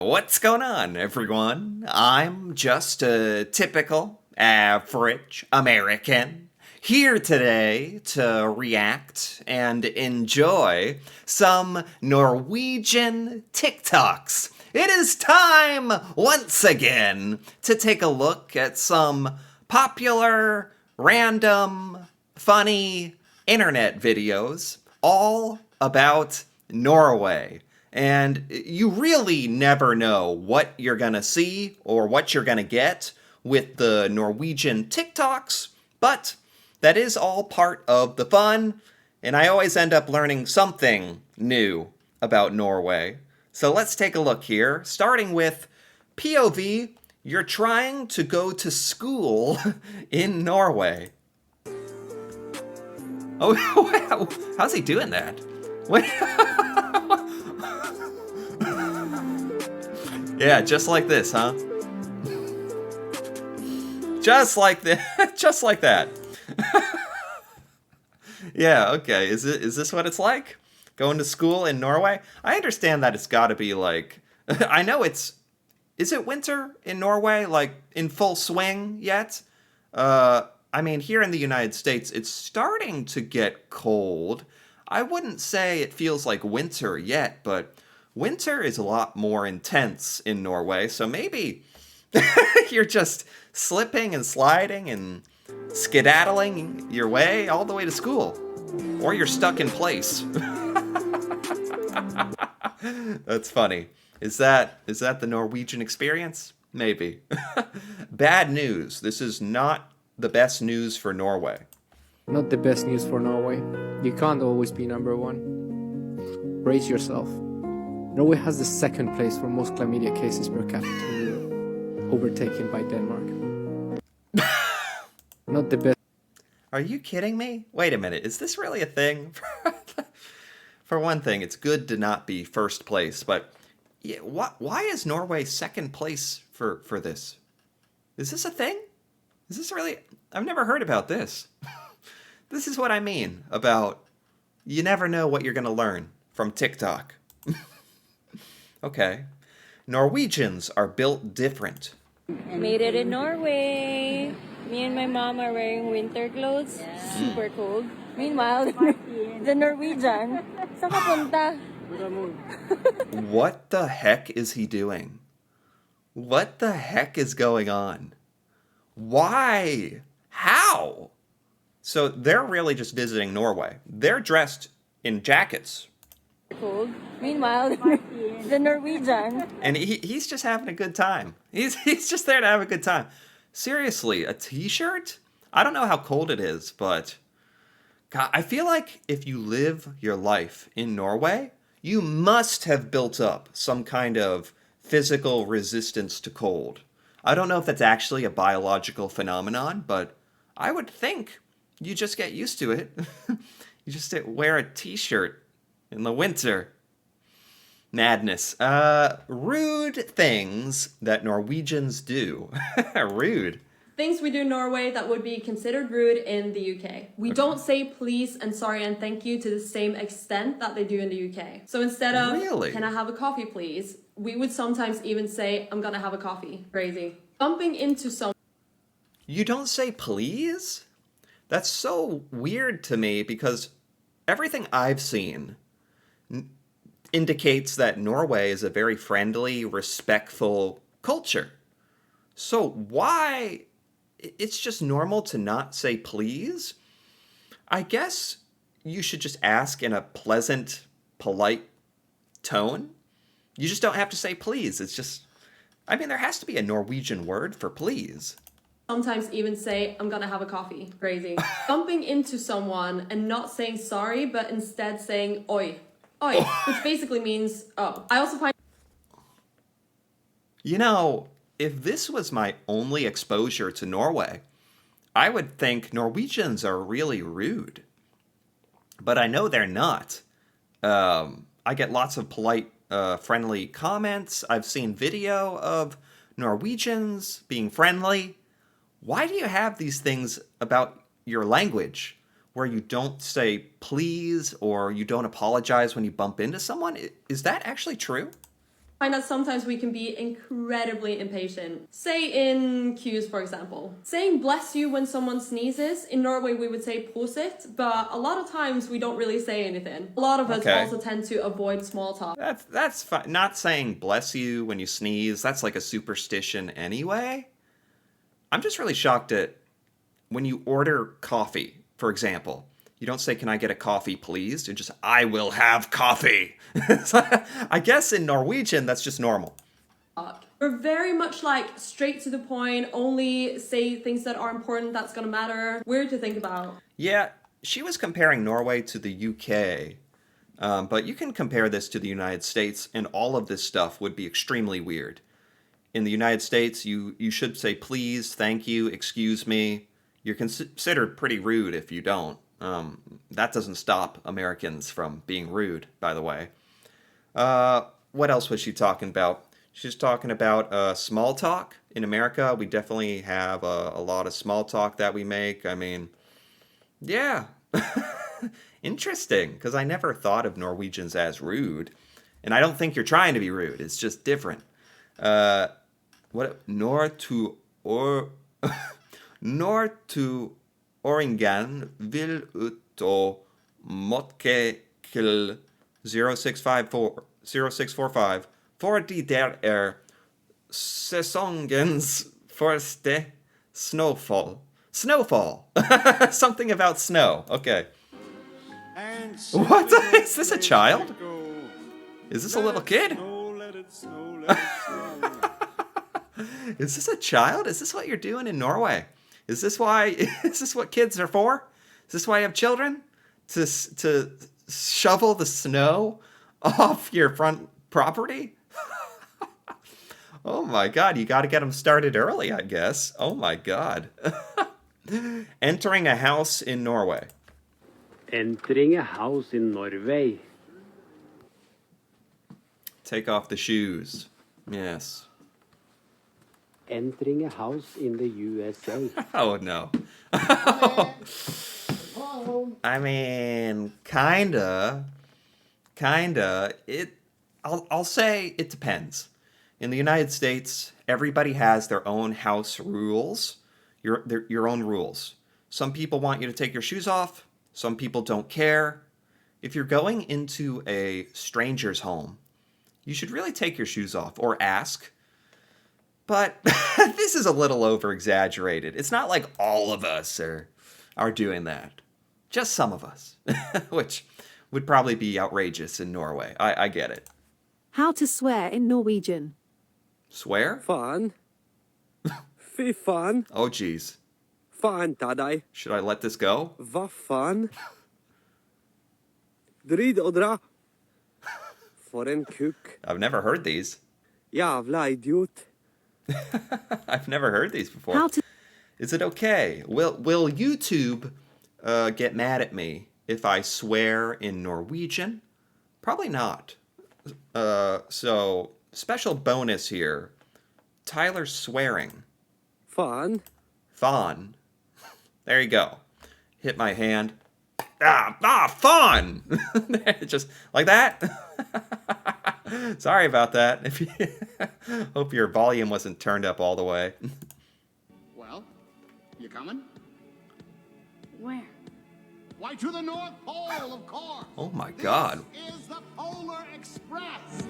What's going on, everyone? I'm just a typical, average American here today to react and enjoy some Norwegian TikToks. It is time once again to take a look at some popular, random, funny internet videos all about Norway. And you really never know what you're going to see or what you're going to get with the Norwegian TikToks, but that is all part of the fun, and I always end up learning something new about Norway. So let's take a look here, starting with POV. You're trying to go to school in Norway. Oh, wow. How's he doing that? What? Yeah, just like this, huh? Just like that. Just like that. Yeah, okay. Is this what it's like? Going to school in Norway? I understand that it's got to be like I know it's is it winter in Norway like in full swing yet? I mean, here in the United States it's starting to get cold. I wouldn't say it feels like winter yet, but winter is a lot more intense in Norway, so maybe you're just slipping and sliding and skedaddling your way all the way to school. Or you're stuck in place. That's funny. Is that the Norwegian experience? Maybe. Bad news. This is not the best news for Norway. Not the best news for Norway. You can't always be number one. Brace yourself. Norway has the second place for most chlamydia cases per capita in Europe, overtaken by Denmark. Not the best. Are you kidding me? Wait a minute. Is this really a thing? For one thing, it's good to not be first place, but yeah, why is Norway second place for this? Is this a thing? Is this really? I've never heard about this. This is what I mean about you never know what you're going to learn from TikTok. Okay. Norwegians are built different. Made it in Norway. Me and my mom are wearing winter clothes. Super cold. Meanwhile, the Norwegian, saan ka punta? What the heck is he doing? What the heck is going on? Why? How? So they're really just visiting Norway. They're dressed in jackets. Cold. Meanwhile, the Norwegian. And he's just having a good time. He's just there to have a good time. Seriously, a t-shirt? I don't know how cold it is, but God, I feel like if you live your life in Norway, you must have built up some kind of physical resistance to cold. I don't know if that's actually a biological phenomenon, but I would think you just get used to it. You just wear a t-shirt in the winter. Madness. Rude things that Norwegians do. Rude. Things we do in Norway that would be considered rude in the UK. We don't say please and sorry and thank you to the same extent that they do in the UK. So instead of, Really? can I have a coffee please? We would sometimes even say, I'm gonna have a coffee. Crazy. Bumping into someone. You don't say please? That's so weird to me because everything I've seen indicates that Norway is a very friendly, respectful culture. So why? It's just normal to not say please? I guess you should just ask in a pleasant, polite tone. You just don't have to say please. It's just, I mean, there has to be a Norwegian word for please. Sometimes even say, I'm gonna have a coffee. Crazy. Bumping into someone and not saying sorry, but instead saying oi. Oi, which basically means, oh. I also find... You know, if this was my only exposure to Norway, I would think Norwegians are really rude. But I know they're not. I get lots of polite, friendly comments. I've seen video of Norwegians being friendly. Why do you have these things about your language where you don't say please or you don't apologize when you bump into someone? Is that actually true? find that sometimes we can be incredibly impatient. Say in queues, for example. Saying bless you when someone sneezes, in Norway we would say prosit, but a lot of times we don't really say anything. A lot of us also tend to avoid small talk. That's fine. Not saying bless you when you sneeze, that's like a superstition anyway. I'm just really shocked at when you order coffee, for example. You don't say, can I get a coffee, please? You just, I will have coffee. I guess in Norwegian, that's just normal. We're very much like straight to the point, only say things that are important, that's gonna matter. Weird to think about. Yeah, she was comparing Norway to the UK. But you can compare this to the United States, and all of this stuff would be extremely weird. In the United States, you should say please, thank you, excuse me. You're considered pretty rude if you don't. That doesn't stop Americans from being rude, by the way. What else was she talking about? She's talking about small talk. In America, we definitely have a lot of small talk that we make. I mean, yeah. Interesting, because I never thought of Norwegians as rude. And I don't think you're trying to be rude. It's just different. North to Oringen vil ut og måtte til 0645 fordi der sesongens første snowfall. Snowfall! Something about snow. Okay. What? Is this a child? Is this a little kid? Is this a child? Is this what you're doing in Norway? Is this what kids are for? Is this why you have children? To shovel the snow off your front property? Oh my god, you got to get them started early, I guess. Oh my god. Entering a house in Norway. Entering a house in Norway. Take off the shoes. Yes. Entering a house in the USA. Oh no. I mean, kinda. I'll say it depends. In the United States, everybody has their own house rules, your own rules. Some people want you to take your shoes off. Some people don't care. If you're going into a stranger's home, you should really take your shoes off or ask. But this is a little over-exaggerated. It's not like all of us are doing that. Just some of us, which would probably be outrageous in Norway. I get it. How to swear in Norwegian. Swear? Faen. Fy faen. Oh, geez. Faen ta deg. Should I let this go? Hva faen? Drid og dra. For en kuk. I've never heard these. Jævla idiot. I've never heard these before. How to Is it okay? Will YouTube get mad at me if I swear in Norwegian? Probably not. So, special bonus here. Tyler's swearing. Faen. Fawn. There you go. Hit my hand. Fawn! Just like that. Sorry about that. If you hope your volume wasn't turned up all the way. Well, you coming? Where? Why, to the North Pole, of course. Oh my god. This is the Polar Express.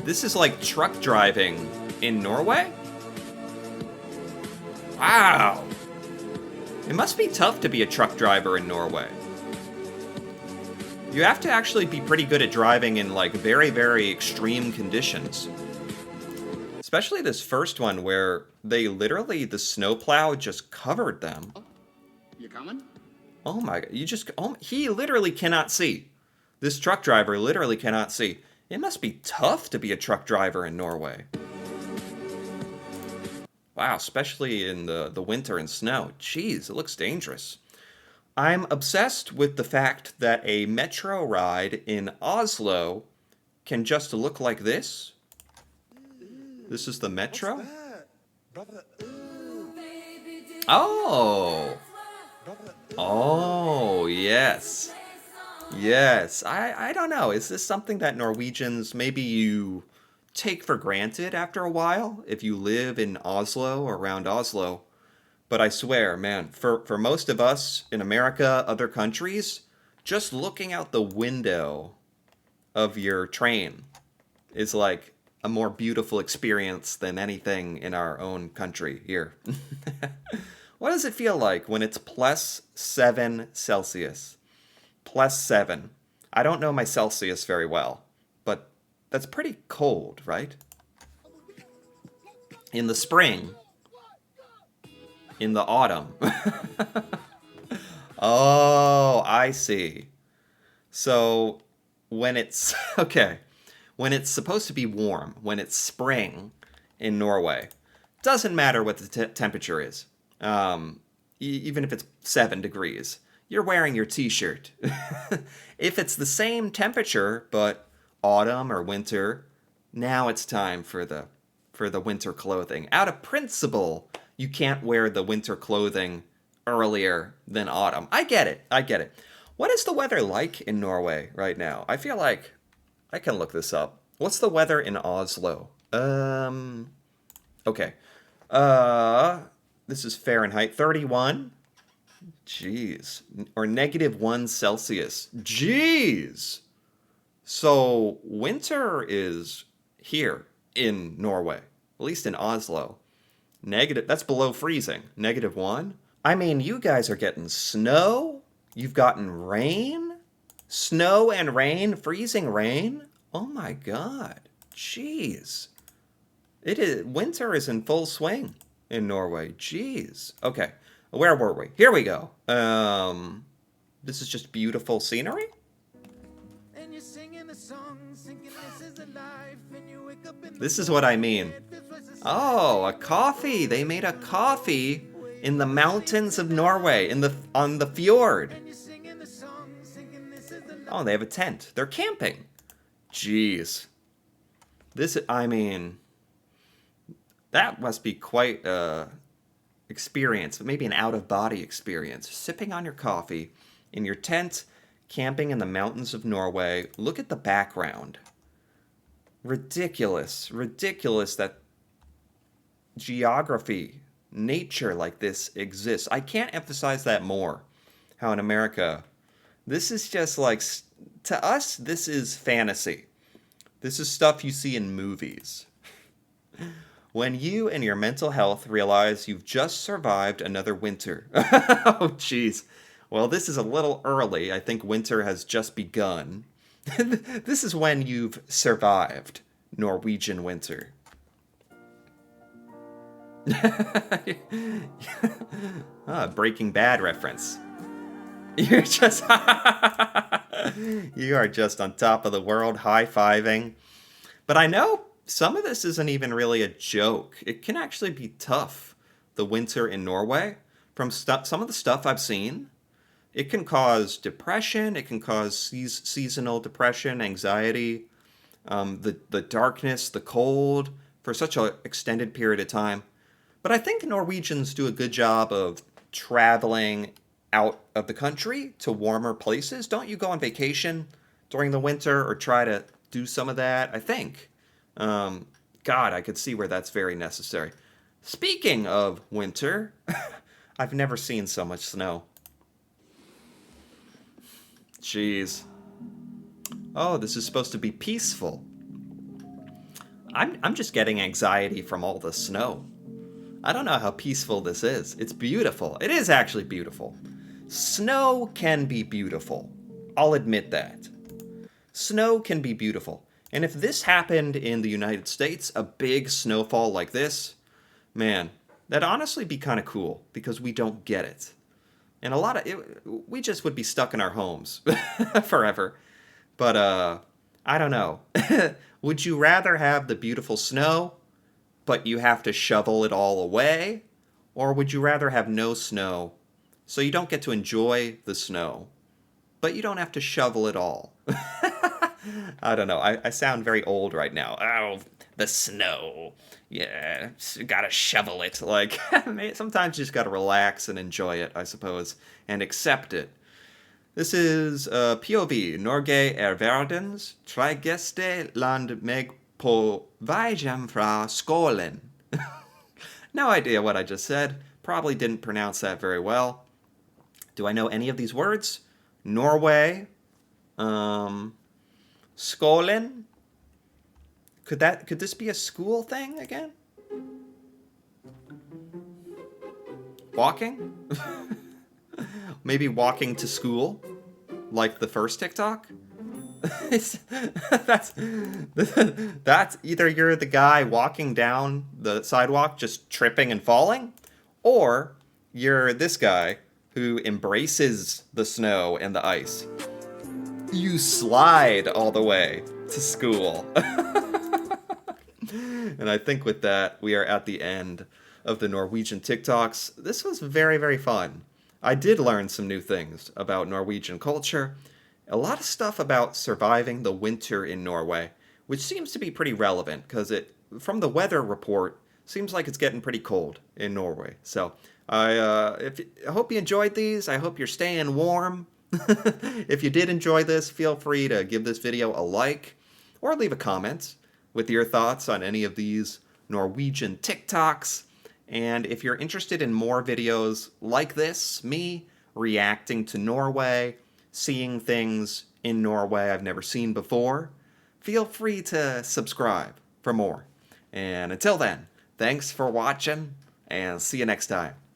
This is like truck driving in Norway? Wow. It must be tough to be a truck driver in Norway. You have to actually be pretty good at driving in like very, very extreme conditions. Especially this first one where they literally, the snowplow just covered them. You coming? Oh my god, he literally cannot see. This truck driver literally cannot see. It must be tough to be a truck driver in Norway. Wow, especially in the winter and snow. Jeez, it looks dangerous. I'm obsessed with the fact that a metro ride in Oslo can just look like this. This is the metro? Oh! Oh, yes. Yes. I don't know. Is this something that Norwegians, maybe you take for granted after a while if you live in Oslo or around Oslo. But I swear, man, for most of us in America, other countries, just looking out the window of your train is like a more beautiful experience than anything in our own country here. What does it feel like when it's +7 Celsius? +7. I don't know my Celsius very well, but that's pretty cold, right? In the spring, in the autumn. Oh, I see. So when it's okay, when it's supposed to be warm, when it's spring in Norway, doesn't matter what the temperature is. Even if it's 7 degrees, you're wearing your t-shirt. If it's the same temperature but autumn or winter, now it's time for the winter clothing. Out of principle, you can't wear the winter clothing earlier than autumn. I get it. I get it. What is the weather like in Norway right now? I feel like I can look this up. What's the weather in Oslo? Okay. This is Fahrenheit. 31. Jeez. Or -1 Celsius. Jeez. So winter is here in Norway, at least in Oslo. Negative, that's below freezing. -1. I mean, you guys are getting snow. You've gotten rain. Snow and rain, freezing rain. Oh my God. Jeez. Winter is in full swing in Norway. Jeez. Okay. Where were we? Here we go. This is just beautiful scenery. This is what I mean. Oh, a coffee. They made a coffee in the mountains of Norway, on the fjord. Oh, they have a tent. They're camping. Jeez. I mean, that must be quite a experience, maybe an out-of-body experience. Sipping on your coffee in your tent, camping in the mountains of Norway. Look at the background. Ridiculous. Ridiculous that geography, nature like this exists. I can't emphasize that more. How in America, this is just like, to us, this is fantasy. This is stuff you see in movies. When you and your mental health realize you've just survived another winter. Oh, jeez. Well, this is a little early. I think winter has just begun. This is when you've survived Norwegian winter. Breaking Bad reference. You're just you are just on top of the world, high-fiving. But I know some of this isn't even really a joke. It can actually be tough, the winter in Norway. From some of the stuff I've seen, it can cause depression. It can cause seasonal depression, anxiety, the darkness, the cold, for such an extended period of time. But I think Norwegians do a good job of traveling out of the country to warmer places. Don't you go on vacation during the winter or try to do some of that? I think. God, I could see where that's very necessary. Speaking of winter, I've never seen so much snow. Jeez. Oh, this is supposed to be peaceful. I'm just getting anxiety from all the snow. I don't know how peaceful this is. It's beautiful. It is actually beautiful. Snow can be beautiful. I'll admit that. Snow can be beautiful. And if this happened in the United States, a big snowfall like this, man, that'd honestly be kind of cool because we don't get it. And we just would be stuck in our homes forever. But, I don't know. Would you rather have the beautiful snow, but you have to shovel it all away? Or would you rather have no snow, so you don't get to enjoy the snow, but you don't have to shovel it all? I don't know. I sound very old right now. Oh, the snow. Yeah, gotta shovel it. Like, sometimes you just gotta relax and enjoy it, I suppose, and accept it. This is POV. Norge verdens tryggeste land meg på vägen fra skolan. No idea what I just said. Probably didn't pronounce that very well. Do I know any of these words? Norway. Skolan. Could this be a school thing again? Walking? Maybe walking to school? Like the first TikTok? that's either you're the guy walking down the sidewalk just tripping and falling, or you're this guy who embraces the snow and the ice. You slide all the way to school. And I think with that, we are at the end of the Norwegian TikToks. This was very, very fun. I did learn some new things about Norwegian culture. A lot of stuff about surviving the winter in Norway, which seems to be pretty relevant because from the weather report, seems like it's getting pretty cold in Norway. So I hope you enjoyed these. I hope you're staying warm. If you did enjoy this, feel free to give this video a like or leave a comment with your thoughts on any of these Norwegian TikToks. And if you're interested in more videos like this, me reacting to Norway, seeing things in Norway I've never seen before, feel free to subscribe for more. And until then, thanks for watching, and see you next time.